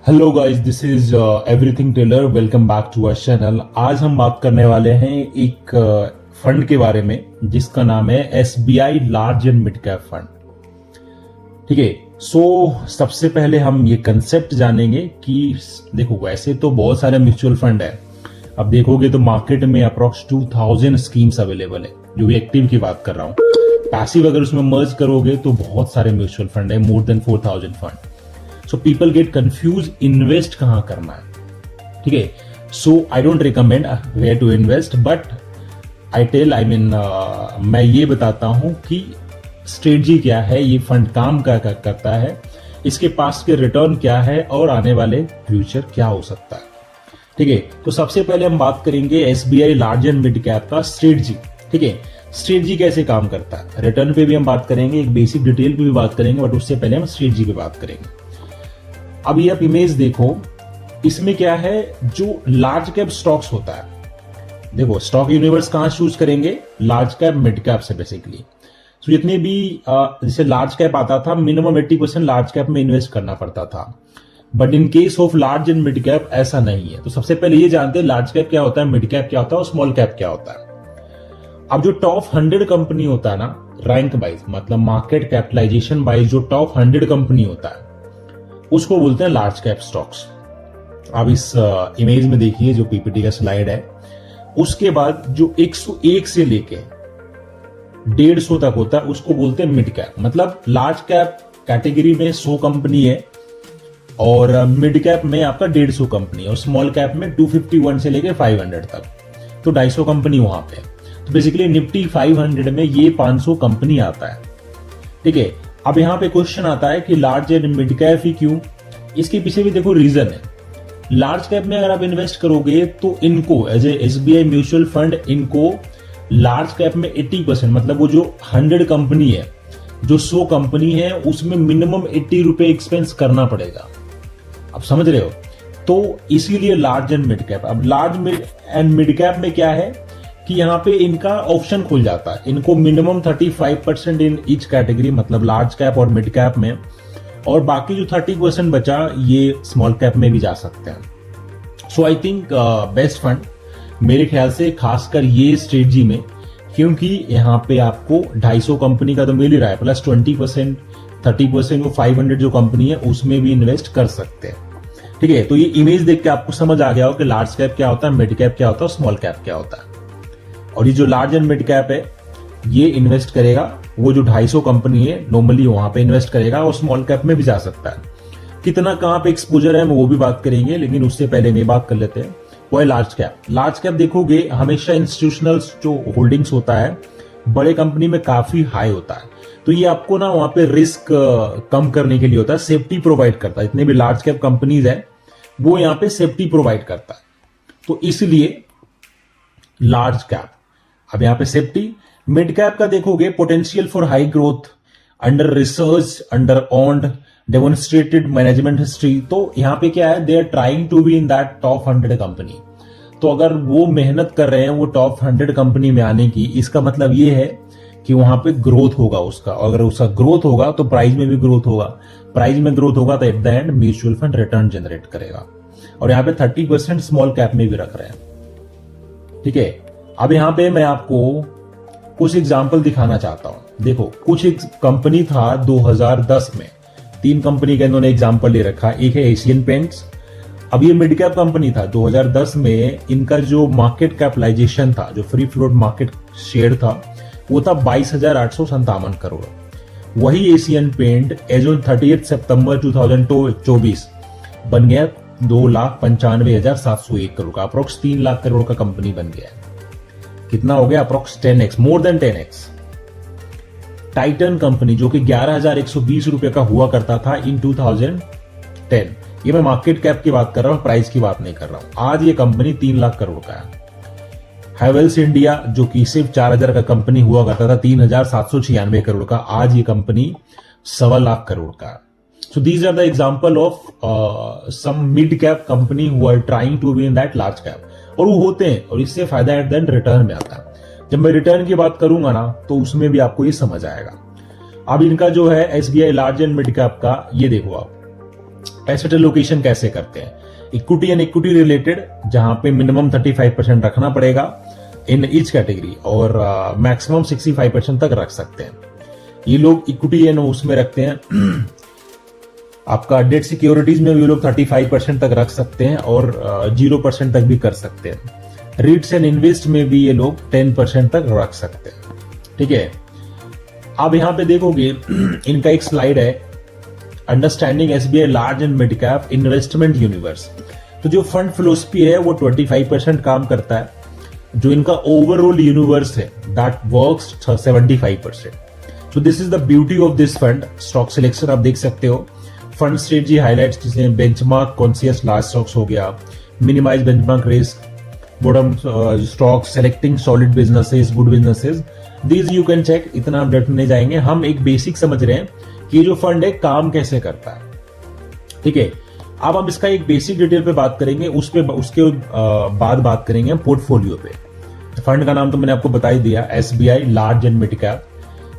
Hello guys, this is Everything Tailor. Welcome back to our channel. आज हम बात करने वाले हैं एक फंड के बारे में जिसका नाम है SBI large and mid cap fund. ठीक है, सो सबसे पहले हम ये कंसेप्ट जानेंगे कि देखो, वैसे तो बहुत सारे म्यूचुअल फंड है। अब देखोगे तो मार्केट में अप्रोक्स 2000 स्कीम्स अवेलेबल है, जो भी एक्टिव की बात कर रहा हूं। पैसिव अगर उसमें मर्ज करोगे तो बहुत सारे म्यूचुअल फंड है, more than 4000 fund. So people get confuse invest कहां करना है। ठीक है, so I don't recommend where to invest, but मैं ये बताता हूं कि स्ट्रेटजी क्या है, ये फंड काम क्या करता है, इसके पास के रिटर्न क्या है और आने वाले फ्यूचर क्या हो सकता है। ठीक है, तो सबसे पहले हम बात करेंगे SBI large and mid cap का स्ट्रेटजी। ठीक है, स्ट्रेटजी कैसे काम करता है, रिटर्न पे भी हम बात करेंगे, एक बेसिक डिटेल पे भी बात करेंगे, बट उससे पहले हम स्ट्रेटजी पे बात करेंगे। अब ये आप इमेज देखो, इसमें क्या है, जो लार्ज कैप स्टॉक्स होता है, देखो स्टॉक यूनिवर्स कहां चूज करेंगे, लार्ज कैप मिड कैप से बेसिकली। तो जितने भी जैसे लार्ज कैप आता था, मिनिमम 80% लार्ज कैप में इन्वेस्ट करना पड़ता था, but in case of large and mid cap ऐसा नहीं है। तो सबसे पहले ये जानते हैं लार्ज कैप क्या होता है, मिड कैप क्या होता है और स्मॉल कैप क्या होता है। अब जो टॉप 100 कंपनी होता है ना, रैंक वाइज, मतलब मार्केट कैपिटलाइजेशन वाइज जो टॉप 100 कंपनी होता है उसको बोलते हैं लार्ज कैप स्टॉक्स। अब इस इमेज में देखिए जो पीपीटी का स्लाइड है, उसके बाद जो 101 से लेके 150 तक होता है उसको बोलते हैं मिड कैप। मतलब लार्ज कैप कैटेगरी में 100 कंपनी है और मिड कैप में आपका 150 कंपनी है और स्मॉल कैप में 251 से लेके 500 तक, तो 250 कंपनी वहां पे। तो बेसिकली निफ्टी 500 में ये 500 कंपनी आता है। ठीक है, अब यहां पे क्वेश्चन आता है कि लार्ज एंड मिड कैप ही क्यों। इसके पीछे भी देखो रीजन है। लार्ज कैप में अगर आप इन्वेस्ट करोगे तो इनको as a SBI mutual fund, इनको लार्ज कैप में 80%, मतलब वो जो 100 कंपनी है, जो 100 कंपनी है, उसमें मिनिमम 80 रुपए एक्सपेंस करना पड़ेगा। आप समझ रहे हो, तो इसीलिए लार्ज एंड मिड कैप। अब लार्ज एंड मिड कैप में क्या है कि यहाँ पे इनका ऑप्शन खुल जाता है, इनको मिनिमम 35% इन ईच कैटेगरी, मतलब लार्ज कैप और मिड कैप में, और बाकी जो 30% बचा ये स्मॉल कैप में भी जा सकते हैं। सो आई थिंक बेस्ट फंड मेरे ख्याल से, खासकर ये स्ट्रेटजी में, क्योंकि यहाँ पे आपको 250 कंपनी का तो मिल ही रहा है, प्लस 20% 30% वो 500 जो कंपनी है उसमें भी इन्वेस्ट कर सकते हैं। ठीक है, तो ये इमेज देख के आपको समझ आ गया हो कि लार्ज कैप क्या होता है, मिड कैप क्या होता है और स्मॉल कैप क्या होता है। और ये जो लार्ज एंड मिड कैप है ये इन्वेस्ट करेगा, वो जो 250 कंपनी है नॉर्मली वहां पे इन्वेस्ट करेगा, और स्मॉल कैप में भी जा सकता है। कितना कहां पे एक्सपोजर है वो भी बात करेंगे, लेकिन उससे पहले ये बात कर लेते हैं वो है लार्ज कैप। लार्ज कैप देखोगे हमेशा इंस्टीट्यूशनल जो होल्डिंग्स होता है बड़े कंपनी में काफी हाई होता है, तो ये आपको ना वहां पे रिस्क कम करने के लिए होता है, सेफ्टी प्रोवाइड करता है। जितने भी लार्ज कैप कंपनीज है वो यहाँ पे सेफ्टी प्रोवाइड करता है, तो इसलिए लार्ज कैप। अब यहां पे सेफ्टी। मिड कैप का देखोगे potential for high growth, under research, under owned, demonstrated management history. तो यहां पे क्या है, they are trying to be in that top 100 company. तो अगर वो मेहनत कर रहे हैं वो टॉप 100 कंपनी में आने की, इसका मतलब ये है कि वहां पे ग्रोथ होगा उसका, और अगर उसका ग्रोथ होगा तो प्राइस में भी ग्रोथ होगा, प्राइस में ग्रोथ होगा तो at the end mutual fund return generate करेगा। और यहाँ पे 30% स्मॉल कैप में भी रख रहे हैं। ठीक है, अब यहां पे मैं आपको कुछ एग्जाम्पल दिखाना चाहता हूं। देखो कुछ एक कंपनी था 2010 में, 3 कंपनी का इन्होंने एग्जाम्पल ले रखा। एक है एशियन पेंट्स। अब ये मिड कैप कंपनी था 2010 में, इनका जो मार्केट कैपिटलाइजेशन था, जो फ्री फ्लोट मार्केट शेयर था, वो था 22,857 करोड़। वही एशियन पेंट एज ऑन 30 सितंबर 2024 बन गया 2,95,701 करोड़ का, अप्रोक्स 3 लाख करोड़ का कंपनी बन गया है। कितना हो गया, approx 10x, more than 10x। Titan company जो कि 11,120 रुपए का हुआ करता था इन 2010, ये मैं मार्केट कैप की बात कर रहा हूं, प्राइस की बात नहीं कर रहा हूं। आज ये कंपनी 3 लाख करोड़ का है। हैवेल्स इंडिया जो कि सिर्फ 4,000 का कंपनी हुआ करता था 3,796 करोड़ का, आज ये कंपनी 1.25 लाख करोड़ का। So these are the example of some mid cap company who are trying to be in that large cap, और वो होते हैं, और इससे फायदा एट द एंड रिटर्न में आता है। जब मैं रिटर्न की बात करूंगा ना तो उसमें भी आपको ये समझ आएगा। अब इनका जो है SBI large and mid cap का, ये देखो आप, एसेट एलोकेशन कैसे करते हैं, इक्विटी एंड इक्विटी रिलेटेड, जहां पे मिनिमम 35% रखना पड़ेगा इन ईच कैटेगरी और मैक्सिमम 65% तक रख सकते हैं। ये लोग इक्विटी एंड उसमें रखते हैं आपका डेट सिक्योरिटीज में भी लोग 35% तक रख सकते हैं और 0% तक भी कर सकते हैं। रीट्स एंड इन्वेस्ट में भी ये लोग 10% तक रख सकते हैं। ठीक है, अब यहां पे देखोगे इनका एक स्लाइड है, understanding SBI large and mid cap investment universe. तो जो फंड फिलोसफी है वो 25% काम करता है, जो इनका ओवरऑल यूनिवर्स है that works 75%। So this is the beauty of this fund. Stock selection आप देख सकते हो, फंड स्ट्रेटजी हाइलाइट्स जिसे बेंचमार्क कॉन्शियस लार्ज स्टॉक्स हो गया, minimise benchmark risk, bottom stock, selecting solid businesses, good businesses, these you can check. इतना हम depth नहीं जाएंगे, हम एक बेसिक समझ रहे हैं कि ये जो फंड है काम कैसे करता है। ठीक है, अब हम इसका एक बेसिक डिटेल पे बात करेंगे, उसके बाद बात करेंगे हम पोर्टफोलियो पे। फंड का नाम तो मैंने आपको बता ही दिया, SBI large and mid cap.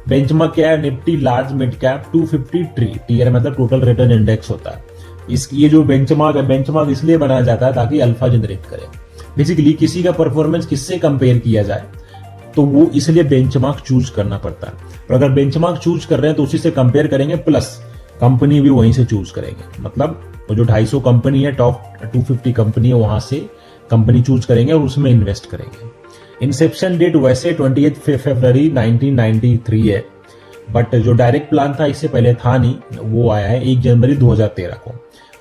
Benchmark क्या है, Nifty large mid cap 250 tier मतलब टोटल रिटर्न इंडेक्स होता है। ये जो बेंचमार्क है, बेंचमार्क इसलिए बनाया जाता है ताकि अल्फा जनरेट करे। बेसिकली किसी का परफॉर्मेंस किससे कंपेयर किया जाए तो वो इसलिए बेंचमार्क चूज करना पड़ता है। और अगर बेंचमार्क चूज कर रहे हैं तो उसी से कंपेयर करेंगे, प्लस कंपनी भी वहीं से चूज करेंगे। मतलब वो जो 250 कंपनी है, टॉप 250 कंपनी है, वहां से कंपनी चूज करेंगे और उसमें इन्वेस्ट करेंगे। इंसेप्शन डेट वैसे 28 फरवरी 1993 है, बट जो डायरेक्ट प्लान था इससे पहले था नहीं, वो आया है 1 जनवरी 2013 को।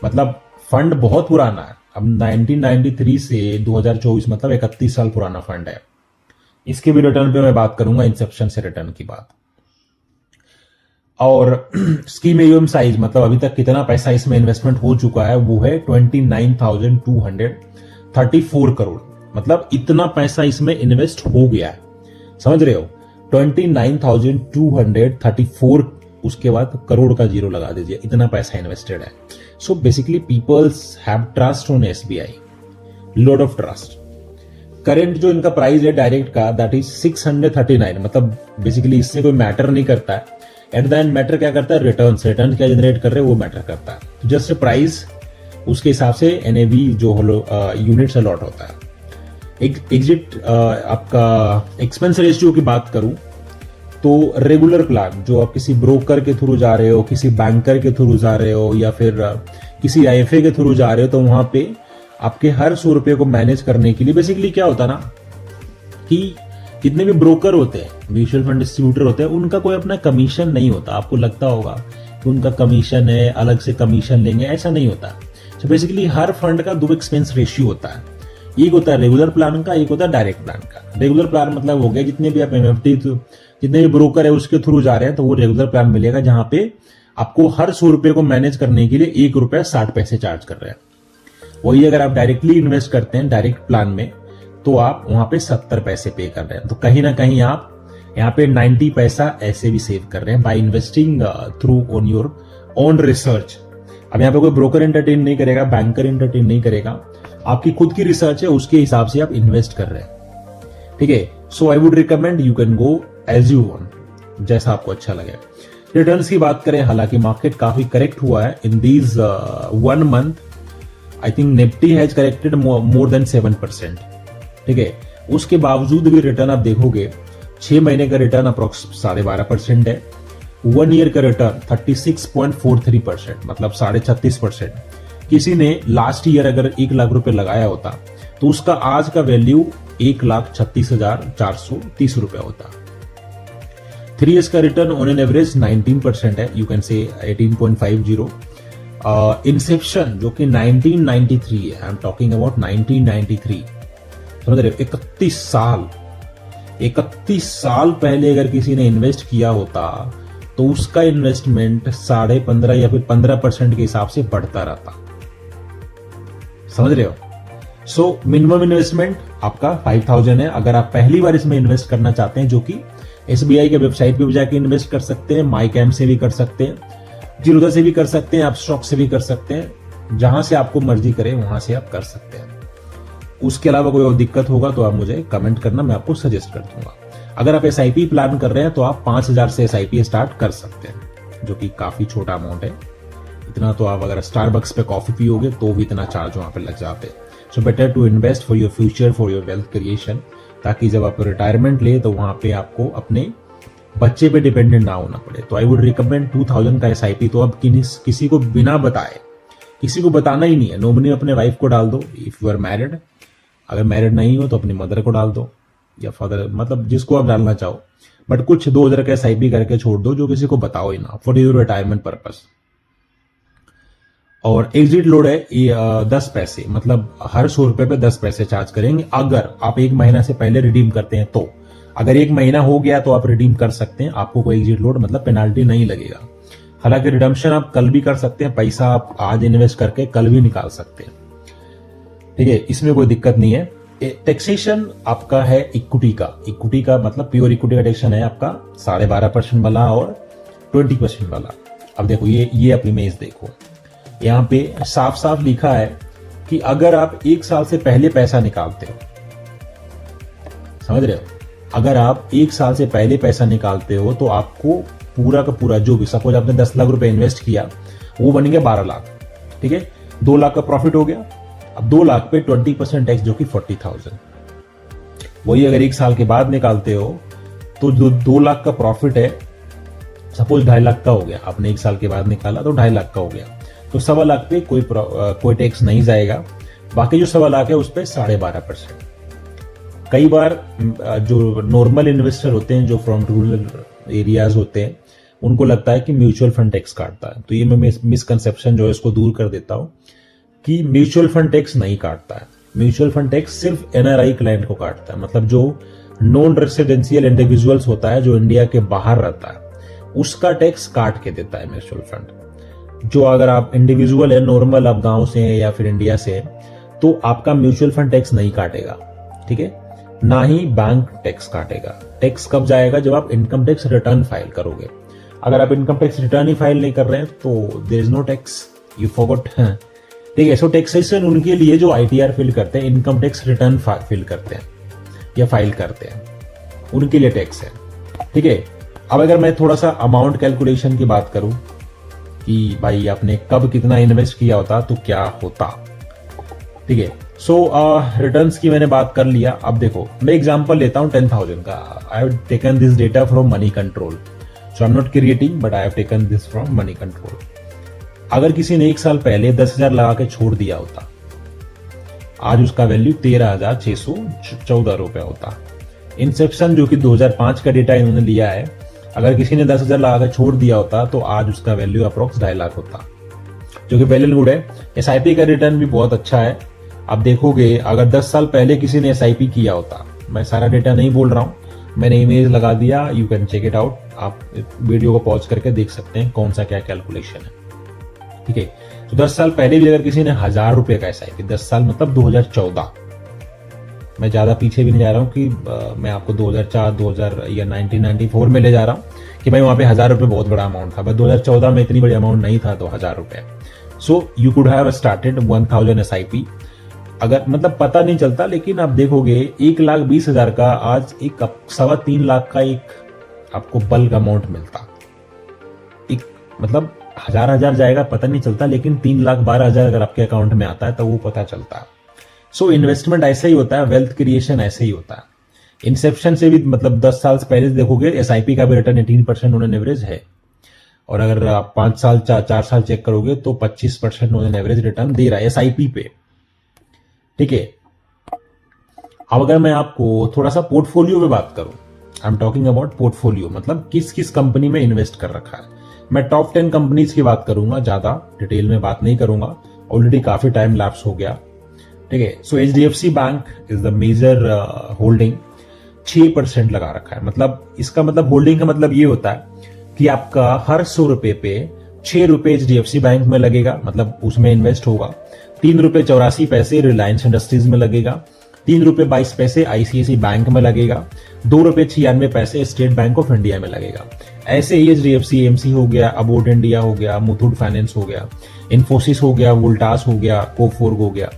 मतलब फंड बहुत पुराना है, अब 1993 से 2024 मतलब 31 साल पुराना फंड है। इसके भी रिटर्न पे मैं बात करूंगा, इंसेप्शन से रिटर्न की बात। और स्कीम एयूएम साइज मतलब अभी तक कितना पैसा इसमें इन्वेस्टमेंट हो चुका है वो है 29,234 करोड़। मतलब इतना पैसा इसमें इन्वेस्ट हो गया है, समझ रहे हो, 29,234, उसके बाद करोड़ का जीरो लगा दीजिए, इतना पैसा इन्वेस्टेड है। So basically peoples have trust on SBI, lot of trust. Current जो इनका प्राइस है डायरेक्ट का दैट इज 639, मतलब बेसिकली इससे कोई मैटर नहीं करता है। एट द एंड मैटर क्या करता है, रिटर्न क्या जनरेट कर रहे हैं वो मैटर करता है। जस्ट प्राइस, उसके हिसाब से एनएवी जो यूनिट्स अलॉट होता है। एग्जिट आपका एक्सपेंस रेशियो की बात करूं तो रेगुलर प्लान जो आप किसी ब्रोकर के थ्रू जा रहे हो, किसी बैंकर के थ्रू जा रहे हो या फिर किसी आईएफए के थ्रू जा रहे हो, तो वहां पे आपके हर 100 रुपए को मैनेज करने के लिए बेसिकली क्या होता ना कि जितने भी ब्रोकर होते हैं, म्यूचुअल फंड डिस्ट्रीब्यूटर होते हैं, उनका कोई अपना कमीशन नहीं होता। आपको लगता होगा कि उनका कमीशन है, अलग से कमीशन लेंगे, ऐसा नहीं होता। तो बेसिकली हर फंड का 2 एक्सपेंस रेशियो होता है, एक होता है रेगुलर प्लान का, एक होता है डायरेक्ट प्लान का। रेगुलर प्लान मतलब हो गया जितने भी आप एमएफटी, जितने भी ब्रोकर है उसके थ्रू जा रहे हैं तो वो रेगुलर प्लान मिलेगा, जहां पे आपको हर 100 रुपए को मैनेज करने के लिए 1 रुपया 60 पैसे चार्ज कर रहे हैं। वही अगर आप डायरेक्टली इन्वेस्ट करते हैं डायरेक्ट प्लान में तो आप वहां पे 70 पैसे पे कर रहे हैं। तो कहीं ना कहीं आप यहाँ पे 90 पैसा ऐसे भी सेव कर रहे हैं by investing through on your own research. अब यहाँ पे कोई ब्रोकर एंटरटेन नहीं करेगा, बैंकर एंटरटेन नहीं करेगा, आपकी खुद की रिसर्च है, उसके हिसाब से आप इन्वेस्ट कर रहे हैं। ठीक है, so I would recommend you can go as you want, जैसा आपको अच्छा लगे। रिटर्न्स की बात करें, हालांकि मार्केट काफी करेक्ट हुआ है in these 1 month. I think Nifty has corrected more than 7%। ठीक है, उसके बावजूद भी रिटर्न आप देखोगे 6 महीने का रिटर्न अप्रोक्स 12.5% है, 1 ईयर का रिटर्न 36.43%, मतलब 36.5%। किसी ने लास्ट ईयर अगर 1 लाख रुपए लगाया होता तो उसका आज का वैल्यू 1,36,430 रुपए होता। 3 इयर्स का रिटर्न ऑन एन एवरेज 19% है, यू कैन से 18.50। इंसेप्शन जो कि 1993 है, आई एम टॉकिंग अबाउट 1993, समझ रहे हो, 31 साल पहले अगर किसी ने इन्वेस्ट किया होता तो उसका इन्वेस्टमेंट 15.5 या फिर 15% के हिसाब से बढ़ता रहता, समझ रहे हो। सो मिनिमम इन्वेस्टमेंट आपका 5,000 है। अगर आप पहली बार इसमें इन्वेस्ट करना चाहते हैं, जो कि एसबीआई के वेबसाइट पे भी जाके इन्वेस्ट कर सकते हैं, माई कैम से भी कर सकते हैं, जीरोधा से भी कर सकते हैं, आप स्टॉक से भी कर सकते हैं, जहां से आपको मर्जी करे वहां से आप कर सकते हैं। उसके अलावा कोई और दिक्कत होगा तो आप मुझे कमेंट करना, मैं आपको सजेस्ट कर दूंगा। अगर आप एसआईपी प्लान कर रहे हैं तो आप 5,000 से एसआईपी स्टार्ट कर सकते हैं, जो कि काफी छोटा अमाउंट है, इतना तो आप अगर स्टारबक्स पे कॉफी पियोगे तो भी इतना चार्ज वहां पे लग जाते हैं। So better to invest for your future, for your wealth creation, ताकि जब आप रिटायरमेंट ले तो वहां पे आपको अपने बच्चे पे डिपेंडेंट ना होना पड़े। तो आई वुड रिकमेंड 2000 का SIP। तो अब किसी को बिना बताए, किसी को बताना ही नहीं है, नॉमिनी अपने वाइफ को डाल दो इफ यू आर मैरिड, अगर मैरिड नहीं हो तो अपनी मदर को डाल दो या फादर, मतलब जिसको आप डालना चाहो, बट कुछ 2000 का SIP करके छोड़ दो जो किसी को बताओ ही ना, फॉर योर रिटायरमेंट पर्पस। और एग्जिट लोड है 10 पैसे, मतलब हर 100 रुपए पे 10 पैसे चार्ज करेंगे अगर आप 1 महीना से पहले रिडीम करते हैं। तो अगर 1 महीना हो गया तो आप रिडीम कर सकते हैं, आपको कोई एग्जिट लोड मतलब पेनाल्टी नहीं लगेगा। हालांकि रिडम्पशन आप कल भी कर सकते हैं, पैसा आप आज इन्वेस्ट करके कल भी निकाल सकते हैं, ठीक है, इसमें कोई दिक्कत नहीं है। टैक्सेशन आपका है इक्विटी का मतलब प्योर इक्विटी का टैक्सेशन है आपका 12.5% वाला और 20% वाला। अब देखो ये अपनी मेज देखो, यहाँ पे साफ साफ लिखा है कि अगर आप 1 साल से पहले पैसा निकालते हो, समझ रहे हो, अगर आप 1 साल से पहले पैसा निकालते हो तो आपको पूरा का पूरा जो भी, सपोज आपने 10 लाख रुपए इन्वेस्ट किया वो बन गया 12 लाख, ठीक है, 2 लाख का प्रॉफिट हो गया। अब 2 लाख पे 20% टैक्स जो कि 40,000। वही अगर 1 साल के बाद निकालते हो तो जो 2 लाख का प्रॉफिट है, सपोज 2.5 लाख का हो गया, आपने 1 साल के बाद निकाला तो 2.5 लाख का हो गया, तो 1.25 लाख पे कोई टैक्स नहीं जाएगा। बाकी जो 1.25 लाख है उस पर 12.5%। कई बार जो नॉर्मल इन्वेस्टर होते हैं जो फ्रॉम रूरल एरियाज होते हैं उनको लगता है कि म्यूचुअल फंड टैक्स काटता है। तो ये मैं मिसकंसेप्शन जो है इसको दूर कर देता हूं कि म्यूचुअल फंड टैक्स नहीं काटता है। म्यूचुअल फंड टैक्स सिर्फ NRI क्लाइंट को काटता है, मतलब जो नॉन रेसिडेंशियल इंडिविजुअल्स होता है जो इंडिया के बाहर रहता है उसका टैक्स काट के देता है म्यूचुअल फंड। जो अगर आप इंडिविजुअल है, नॉर्मल आप गांव से हैं या फिर इंडिया से है, तो आपका म्यूचुअल फंड टैक्स नहीं काटेगा, ठीक है, ना ही बैंक टैक्स काटेगा। टैक्स कब जाएगा? जब आप इनकम टैक्स रिटर्न फाइल करोगे। अगर आप इनकम टैक्स रिटर्न ही फाइल नहीं कर रहे हैं तो there is no tax, you forgot, ठीक है। सो टैक्सेशन उनके लिए जो ITR फिल करते हैं, इनकम टैक्स रिटर्न फिल करते हैं या फाइल करते हैं, उनके लिए टैक्स है, ठीक है। अब अगर मैं थोड़ा सा अमाउंट कैलकुलेशन की बात करूं कि भाई आपने कब कितना इन्वेस्ट किया होता तो क्या होता, ठीक है। सो रिटर्न्स की मैंने बात कर लिया। अब देखो मैं एग्जांपल लेता हूं 10,000 का। I have taken this data from money control, so I am not creating but I have taken this from money control. अगर किसी ने 1 साल पहले 10,000 लगा के छोड़ दिया होता, आज उसका वैल्यू 13,614 रुपए होता। इंसेप्शन जो कि 2005 का डेटा इन्होंने लिया है, अगर किसी ने 10,000 लगा के छोड़ दिया होता तो आज उसका वैल्यू अप्रोक्स 2.5 लाख होता, जो कि वेल एंड गुड है। SIP का रिटर्न भी बहुत अच्छा है। आप देखोगे अगर 10 साल पहले किसी ने SIP किया होता, मैं सारा डेटा नहीं बोल रहा हूं, मैंने इमेज लगा दिया, you can check it out, आप वीडियो को पॉज करके देख सकते हैं कौन सा क्या कैलकुलेशन है, ठीक है। तो 10 साल पहले भी अगर किसी ने 1,000 रुपए का SIP, 10 साल मतलब 2014, मैं ज्यादा पीछे भी नहीं जा रहा हूं कि मैं आपको 2004, 2000 या 1994 में ले जा रहा हूं कि भाई वहां पे 1,000 रुपए बहुत बड़ा अमाउंट था, बट 2014 में इतनी बड़ी अमाउंट नहीं था, तो 1,000 रुपए। So you could have started 1,000 SIP। अगर मतलब पता नहीं चलता, लेकिन आप देखोगे 1,20,000 का आज 3.25 लाख का एक आपको बल्क अमाउंट मिलता। एक मतलब 1,000 जाएगा पता नहीं चलता, लेकिन 3,12,000 अगर आपके अकाउंट में आता है तो वो पता चलता है। सो इन्वेस्टमेंट ऐसे ही होता है, वेल्थ क्रिएशन ऐसे ही होता है। इंसेप्शन से भी मतलब 10 साल से पहले देखोगे SIP का भी रिटर्न 18% ऑन एवरेज है, और अगर आप 5 साल 4 साल चेक करोगे तो 25% ऑन एवरेज रिटर्न दे रहा है SIP पे, ठीक है। अब अगर मैं आपको थोड़ा सा पोर्टफोलियो पे बात करूं, I am talking about portfolio, मतलब किस किस कंपनी में इन्वेस्ट कर रखा है। मैं टॉप 10 कंपनीज की बात करूंगा, ज्यादा डिटेल में बात नहीं करूंगा, ऑलरेडी काफी टाइम लैप्स हो गया, ठीक है। So HDFC bank is the major holding, 6% लगा रखा है। मतलब इसका मतलब होल्डिंग का मतलब ये होता है कि आपका हर 100 रुपए पे 6 रुपए HDFC बैंक में लगेगा, मतलब उसमें इन्वेस्ट होगा। 3.84 रिलायंस इंडस्ट्रीज में लगेगा, 3.22 रुपए ICICI बैंक में लगेगा, 2.96 रुपए स्टेट बैंक ऑफ इंडिया में लगेगा। ऐसे ही HDFC AMC हो गया, अबोट इंडिया हो गया, मुथूट फाइनेंस हो गया, इन्फोसिस हो गया, वोल्टास हो गया, कोफोर्ग हो गया,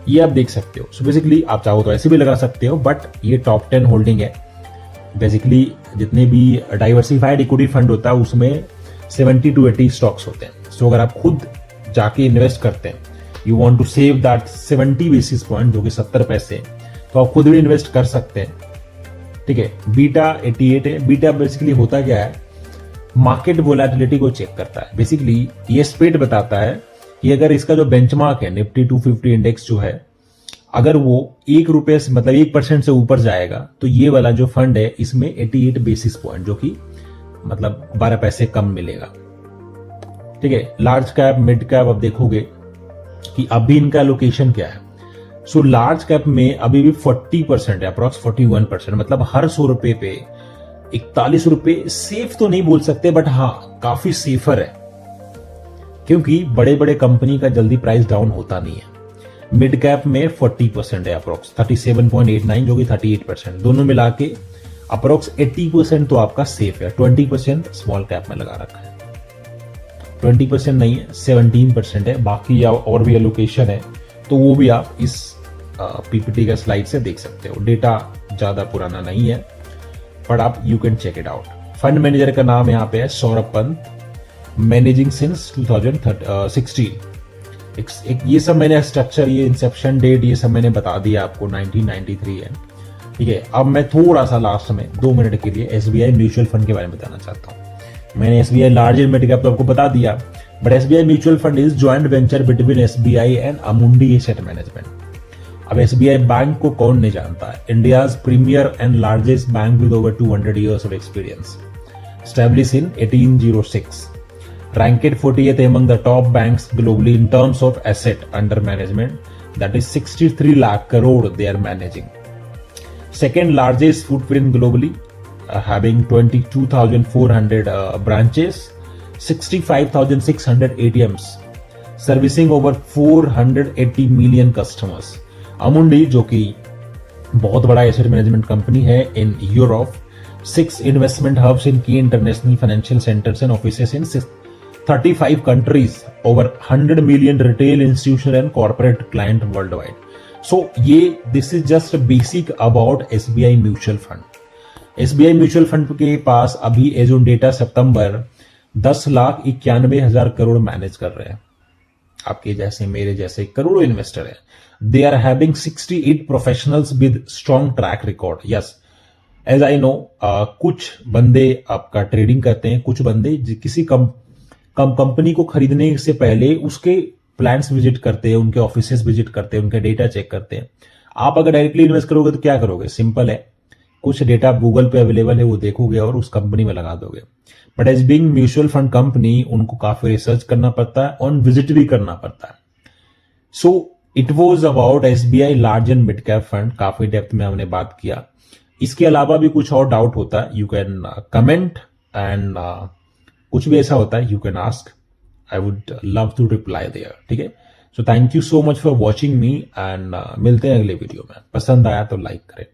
ये आप देख सकते हो। सो बेसिकली आप चाहो तो ऐसे भी लगा सकते हो, बट ये टॉप 10 होल्डिंग है। बेसिकली जितने भी डाइवर्सिफाइड इक्विटी फंड होता है उसमें 70 to 80 स्टॉक्स होते हैं। सो अगर आप खुद जाके इन्वेस्ट करते हैं, you want to save that 70 basis point जो कि 70 पैसे, तो आप खुद भी इन्वेस्ट कर सकते हैं। ठीक है, बीटा 88 है। बीटा बेसिकली होता क्या है, मार्केट वोलेटिलिटी को चेक करता है। बेसिकली ये स्प्रेड बताता है कि अगर इसका जो बेंचमार्क है निफ्टी 250 इंडेक्स जो है, अगर वो 1 रुपए से मतलब 1% से ऊपर जाएगा तो ये वाला जो फंड है इसमें 88 बेसिस पॉइंट जो कि मतलब 12 पैसे कम मिलेगा। ठीक है, लार्ज कैप मिड कैप अब देखोगे कि अभी इनका लोकेशन क्या है। सो लार्ज कैप में अभी भी 40% है, अप्रॉक्स 41%, मतलब हर 100 रुपए पे 41 रुपए सेफ तो नहीं बोल सकते, बट हाँ काफी सेफर है, क्योंकि बड़े बड़े कंपनी का जल्दी प्राइस डाउन होता नहीं है। मिड कैप में 40% है, अप्रोक्स 37.89 जो कि 38%, दोनों मिला के अप्रोक्स 80% तो आपका सेफ है। 20% स्मॉल कैप में लगा रखा है, 20% नहीं है, 17% है। बाकी और भी एलोकेशन है तो वो भी आप इस पीपीटी का स्लाइड से देख सकते हो। डेटा ज्यादा पुराना नहीं है, बट आप you can check it out. Fund manager का नाम यहाँ पे है सौरभ पंत, मैनेजिंग सिंस 2016। ये सब मैंने स्ट्रक्चर, ये इंसेप्शन डेट, ये सब मैंने बता दिया आपको, 1993 है। ठीक है, अब मैं थोड़ा सा लास्ट में 2 मिनट के लिए एसबीआई म्यूचुअल फंड के बारे में बताना चाहता हूँ। मैंने SBI large and mid cap तो आपको बता दिया, but SBI mutual fund is joint venture between SBI and Amundi asset management. अब एसबीआई बैंक को कौन नहीं जानता है, India's premier and largest bank with over 200 years of experience, established in 1806, ranked 40th among the top banks globally in terms of asset under management, that is 63 lakh crore they are managing. Second largest footprint globally, having 22,400 branches, 65,600 ATMs, servicing over 480 million customers. Amundi जो कि बहुत बड़ा asset management company है in Europe, 6 investment hubs इन की international financial centres and offices in 35 countries, over 100 million retail, institutional and corporate client worldwide. So this is just basic about SBI Mutual Fund. SBI Mutual Fund के पास अभी as on data सितंबर 10,91,000 crore manage कर रहे हैं। आपके जैसे मेरे जैसे करोड़ों इन्वेस्टर हैं। They are having 68 professionals with strong track record. Yes, as I know, कुछ बंदे आपका ट्रेडिंग करते हैं, कुछ बंदे किसी कंपनी को खरीदने से पहले उसके प्लांट्स विजिट करते हैं, उनके ऑफिसेस विजिट करते हैं, उनके डेटा चेक करते हैं। आप अगर डायरेक्टली इन्वेस्ट करोगे तो क्या करोगे, सिंपल है, कुछ डेटा गूगल पे अवेलेबल है वो देखोगे और उस कंपनी में लगा दोगे। But as being mutual fund company, उनको काफी रिसर्च करना पड़ता है और विजिट भी करना पड़ता है। So it was about SBI large and mid cap fund, काफी डेप्थ में हमने बात किया। इसके अलावा भी कुछ और डाउट होता है, यू कैन कमेंट, एंड कुछ भी ऐसा होता है you can ask, I would love to reply there. ठीक है, so thank you so much for watching me, and मिलते हैं अगले वीडियो में। पसंद आया तो लाइक करें।